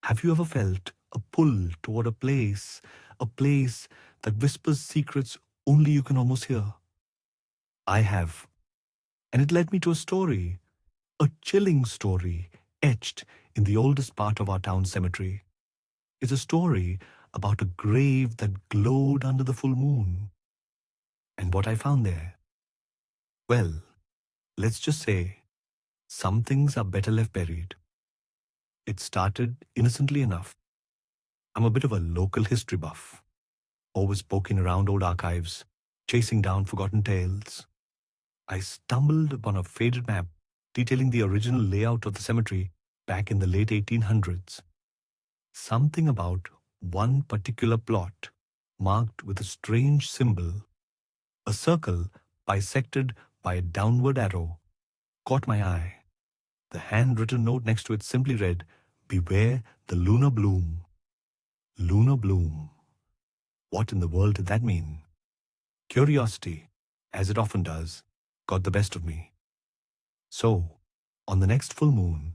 Have you ever felt a pull toward a place that whispers secrets only you can almost hear? I have. And it led me to a story, a chilling story, etched in the oldest part of our town cemetery. It's a story about a grave that glowed under the full moon. And what I found there? Well, let's just say some things are better left buried. It started innocently enough. I'm a bit of a local history buff, always poking around old archives, chasing down forgotten tales. I stumbled upon a faded map detailing the original layout of the cemetery back in the late 1800s. Something about one particular plot, marked with a strange symbol, a circle bisected by a downward arrow, caught my eye. The handwritten note next to it simply read, "Beware the lunar bloom." Lunar bloom. What in the world did that mean? Curiosity, as it often does, got the best of me. So, on the next full moon,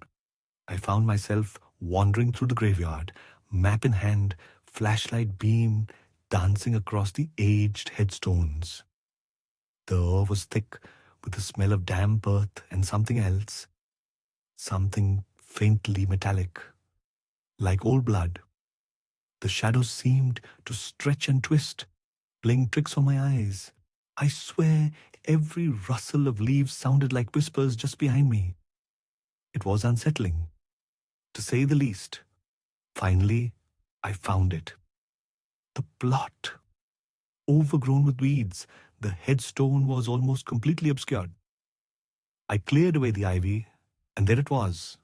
I found myself wandering through the graveyard, map in hand, flashlight beam dancing across the aged headstones. The air was thick with the smell of damp earth and something else, something faintly metallic, like old blood. The shadows seemed to stretch and twist, playing tricks on my eyes. I swear every rustle of leaves sounded like whispers just behind me. It was unsettling, to say the least. Finally, I found it. The plot. Overgrown with weeds, the headstone was almost completely obscured. I cleared away the ivy, and there it was.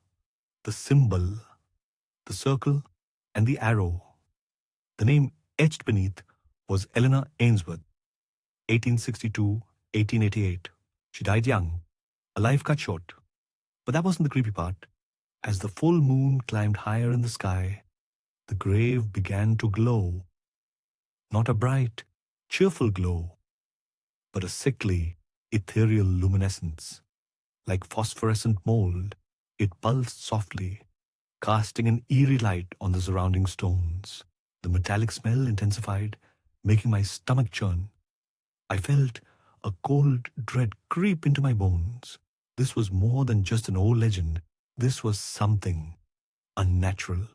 The symbol, the circle, and the arrow. The name etched beneath was Eleanor Ainsworth, 1862-1888. She died young, a life cut short. But that wasn't the creepy part. As the full moon climbed higher in the sky, the grave began to glow. Not a bright, cheerful glow, but a sickly, ethereal luminescence. Like phosphorescent mold, it pulsed softly, casting an eerie light on the surrounding stones. The metallic smell intensified, making my stomach churn. I felt a cold dread creep into my bones. This was more than just an old legend. This was something unnatural.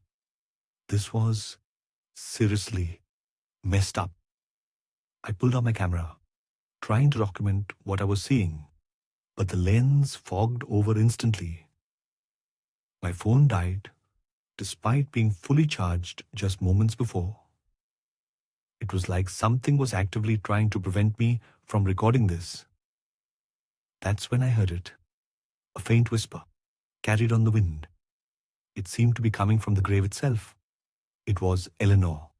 This was seriously messed up. I pulled out my camera, trying to document what I was seeing, but the lens fogged over instantly. My phone died, despite being fully charged just moments before. It was like something was actively trying to prevent me from recording this. That's when I heard it. A faint whisper, carried on the wind. It seemed to be coming from the grave itself. It was Eleanor,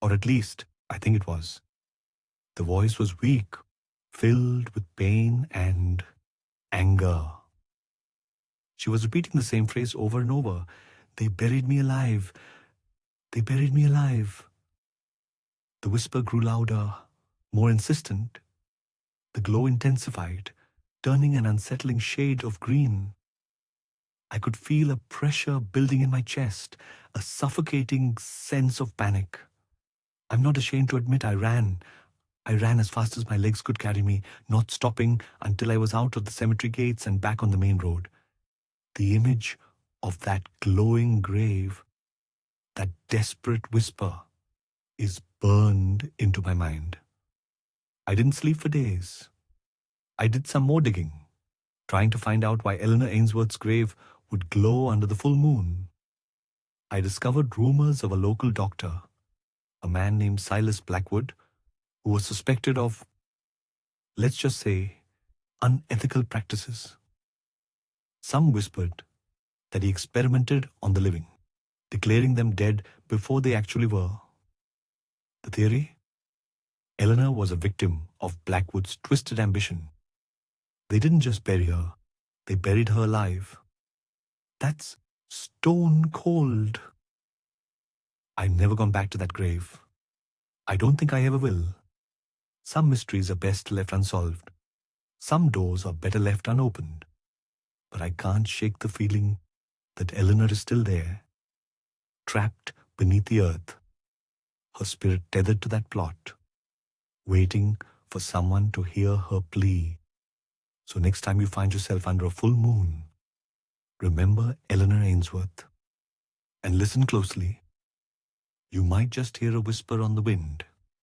or at least, I think it was. The voice was weak, filled with pain and anger. She was repeating the same phrase over and over. "They buried me alive. They buried me alive." The whisper grew louder, more insistent. The glow intensified, turning an unsettling shade of green. I could feel a pressure building in my chest, a suffocating sense of panic. I'm not ashamed to admit I ran. I ran as fast as my legs could carry me, not stopping until I was out of the cemetery gates and back on the main road. The image of that glowing grave, that desperate whisper, is burned into my mind. I didn't sleep for days. I did some more digging, trying to find out why Eleanor Ainsworth's grave would glow under the full moon. I discovered rumors of a local doctor, a man named Silas Blackwood, who was suspected of, let's just say, unethical practices. Some whispered that he experimented on the living, declaring them dead before they actually were. The theory? Eleanor was a victim of Blackwood's twisted ambition. They didn't just bury her, they buried her alive. That's stone cold. I've never gone back to that grave. I don't think I ever will. Some mysteries are best left unsolved. Some doors are better left unopened. But I can't shake the feeling that Eleanor is still there, trapped beneath the earth, her spirit tethered to that plot, waiting for someone to hear her plea. So next time you find yourself under a full moon, remember Eleanor Ainsworth and listen closely. You might just hear a whisper on the wind.